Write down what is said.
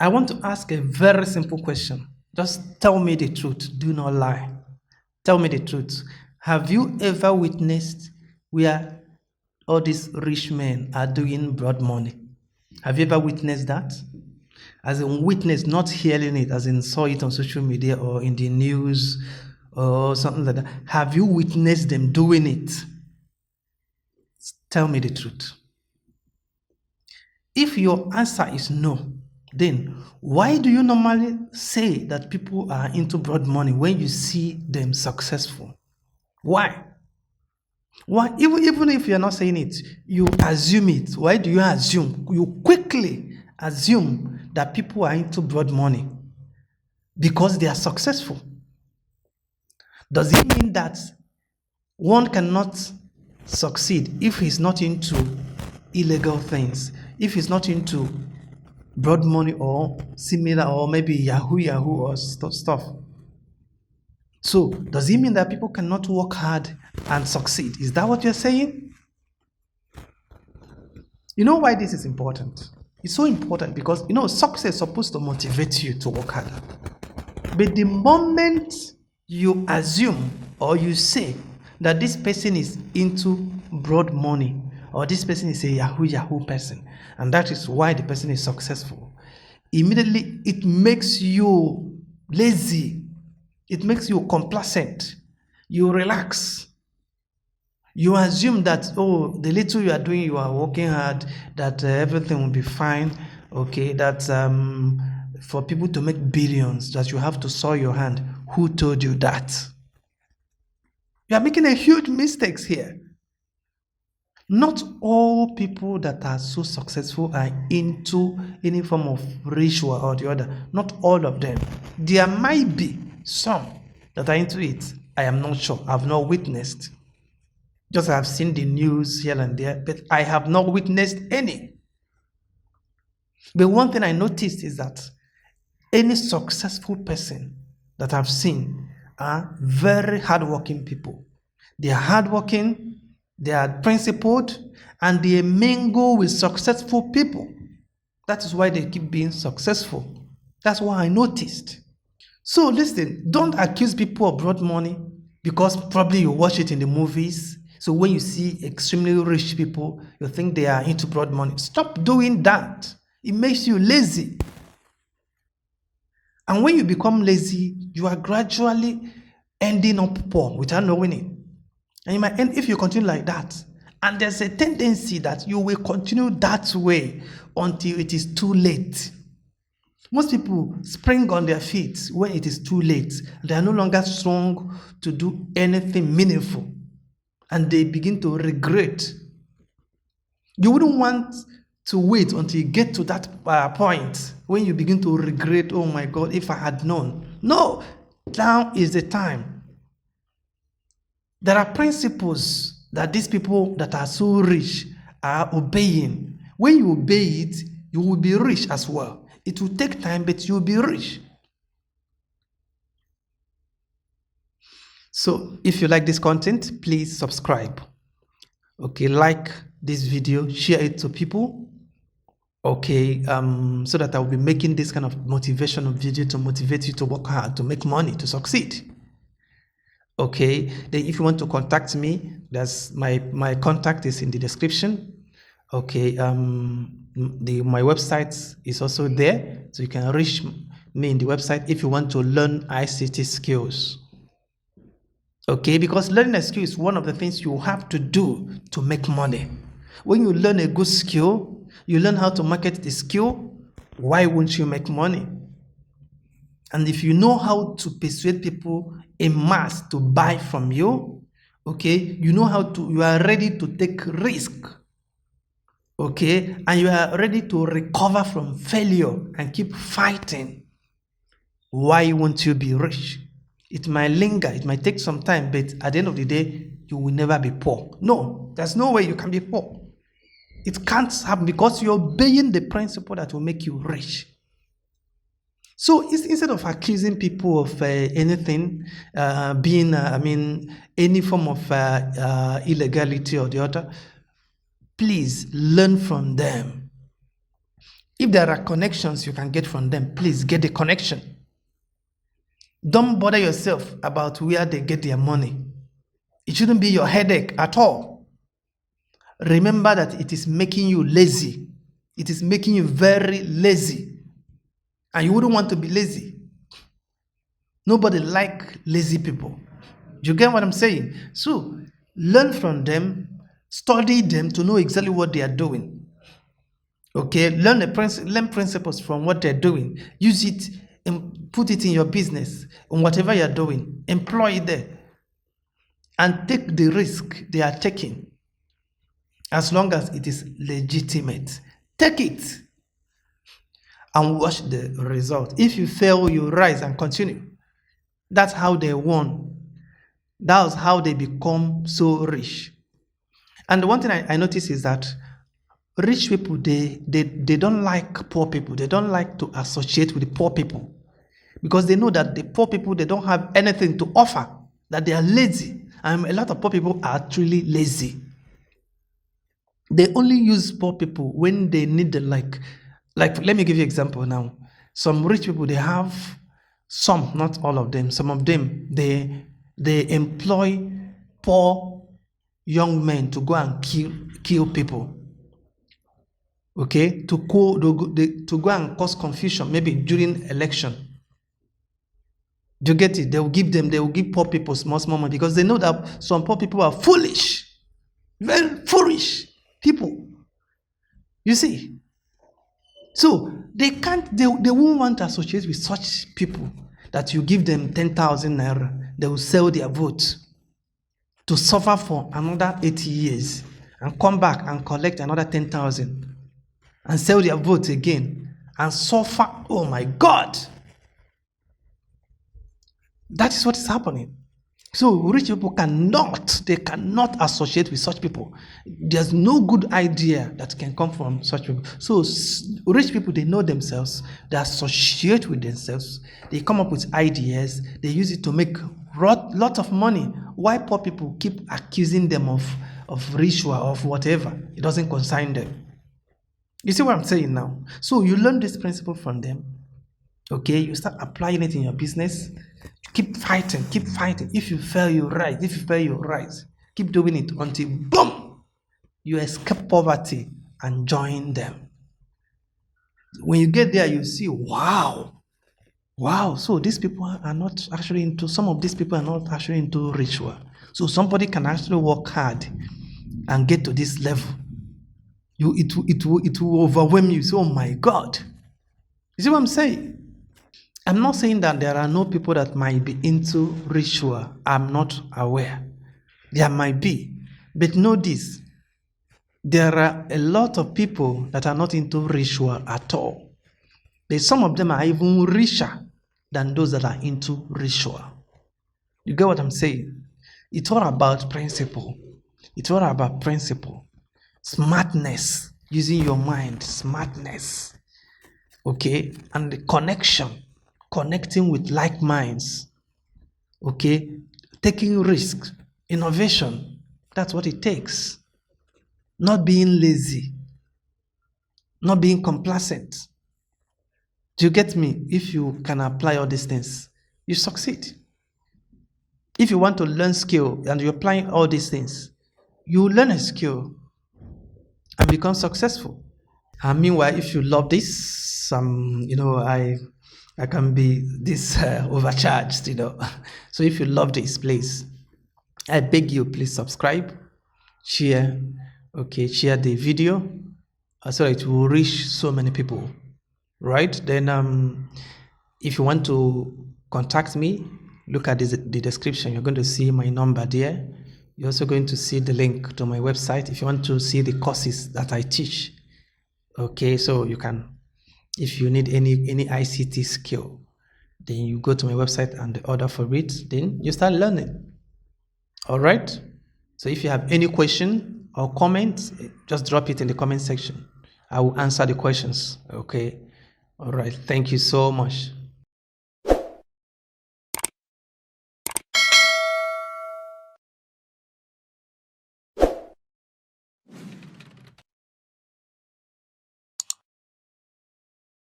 I want to ask a very simple question. Just tell me the truth. Do not lie. Tell me the truth. Have you ever witnessed where all these rich men are doing broad money? Have you ever witnessed that? As in witness, not hearing it, as in saw it on social media or in the news or something like that. Have you witnessed them doing it? Tell me the truth. If your answer is no, then why do you normally say that people are into broad money when you see them successful? Why? Why? Even if you're not saying it, you assume it. Why do you assume? You quickly assume that people are into broad money because they are successful. Does it mean that one cannot succeed if he's not into illegal things, if he's not into broad money or similar, or maybe Yahoo or stuff? So does it mean that people cannot work hard and succeed? Is that what you're saying? You know why this is important? It's so important because, success is supposed to motivate you to work harder. But the moment you assume or you say that this person is into broad money, or this person is a Yahoo person, and that is why the person is successful, immediately it makes you lazy. It makes you complacent. You relax. You assume that, the little you are doing, you are working hard, that everything will be fine. Okay, that for people to make billions, that you have to soil your hand. Who told you that? You are making a huge mistakes here. Not all people that are so successful are into any form of ritual or the other. Not all of them. There might be some that are into it. I am not sure. I've not witnessed. Just I've seen the news here and there, but I have not witnessed any. But one thing I noticed is that any successful person that I've seen are very hardworking people. They are hardworking, they are principled, and they mingle with successful people. That is why they keep being successful. That's what I noticed. So listen, don't accuse people of broad money because probably you watch it in the movies. So when you see extremely rich people, you think they are into broad money. Stop doing that. It makes you lazy. And when you become lazy, you are gradually ending up poor without knowing it. And you might end if you continue like that. And there's a tendency that you will continue that way until it is too late. Most people spring on their feet when it is too late. They are no longer strong to do anything meaningful. And they begin to regret. You wouldn't want to wait until you get to that point when you begin to regret, oh my God, if I had known. No, now is the time. There are principles that these people that are so rich are obeying. When you obey it, you will be rich as well. It will take time, but you will be rich. So if you like this content, please subscribe. Okay, like this video, share it to people. Okay, so that I will be making this kind of motivational video to motivate you to work hard, to make money, to succeed. Okay, then if you want to contact me, that's my contact is in the description. Okay, my website is also there, so you can reach me in the website if you want to learn ICT skills. Okay, because learning a skill is one of the things you have to do to make money. When you learn a good skill, you learn how to market the skill, why won't you make money? And if you know how to persuade people en masse to buy from you, okay, you are ready to take risk, okay, and you are ready to recover from failure and keep fighting, why won't you be rich? It might linger, it might take some time, but at the end of the day, you will never be poor. No, there's no way you can be poor. It can't happen because you're obeying the principle that will make you rich. So instead of accusing people of anything, any form of illegality or the other, please learn from them. If there are connections you can get from them, please get the connection. Don't bother yourself about where they get their money. It shouldn't be your headache at all. Remember that it is making you lazy. It is making you very lazy. And you wouldn't want to be lazy. Nobody like lazy people. You get what I'm saying? So, learn from them, study them to know exactly what they are doing. Okay, learn principles from what they're doing. Use it and put it in your business, in whatever you're doing. Employ it there. And take the risk they are taking. As long as it is legitimate. Take it. And watch the result. If you fail, you rise and continue. That's how they won. That's how they become so rich. And the one thing I notice is that rich people, they don't like poor people. They don't like to associate with the poor people. Because they know that the poor people, they don't have anything to offer. That they are lazy. And a lot of poor people are truly lazy. They only use poor people when they need the like let me give you an example now. Some rich people, they have some, not all of them, some of them, they employ poor young men to go and kill people. Okay, to go and cause confusion, maybe during election. Do you get it? They will give poor people small money because they know that some poor people are foolish, very foolish people. You see, so they won't want to associate with such people that you give them 10,000 naira, they will sell their vote to suffer for another 80 years and come back and collect another 10,000 and sell their vote again and suffer. Oh my God. That is what is happening. So rich people cannot associate with such people. There's no good idea that can come from such people. So rich people, they know themselves, they associate with themselves, they come up with ideas, they use it to make lot of money. Why poor people keep accusing them of ritual, of whatever? It doesn't concern them. You see what I'm saying now? So you learn this principle from them. Okay, you start applying it in your business. Keep fighting. If you fail, you rise. If you fail, you rise. Keep doing it until, boom, you escape poverty and join them. When you get there, you see, wow. So these people are not actually some of these people are not actually into ritual. So somebody can actually work hard and get to this level. It will overwhelm you. So, oh my God. You see what I'm saying? I'm not saying that there are no people that might be into ritual. I'm not aware. There might be. But know this. There are a lot of people that are not into ritual at all. But some of them are even richer than those that are into ritual. You get what I'm saying? It's all about principle. Smartness. Using your mind. Smartness. Okay? And the connection. Connecting with like minds, okay, taking risks, innovation. That's what it takes. Not being lazy, not being complacent. Do you get me? If you can apply all these things, you succeed. If you want to learn skill and you're applying all these things, you learn a skill and become successful. And meanwhile, if you love this, I can be this overcharged, So if you love this, please, I beg you, please subscribe, share the video, so it will reach so many people, right? Then, if you want to contact me, look at the description. You're going to see my number there. You're also going to see the link to my website if you want to see the courses that I teach. Okay, so you can. If you need any ICT skill, then you go to my website and order for it. Then you start learning. All right. So if you have any question or comment, just drop it in the comment section. I will answer the questions. Okay. All right. Thank you so much.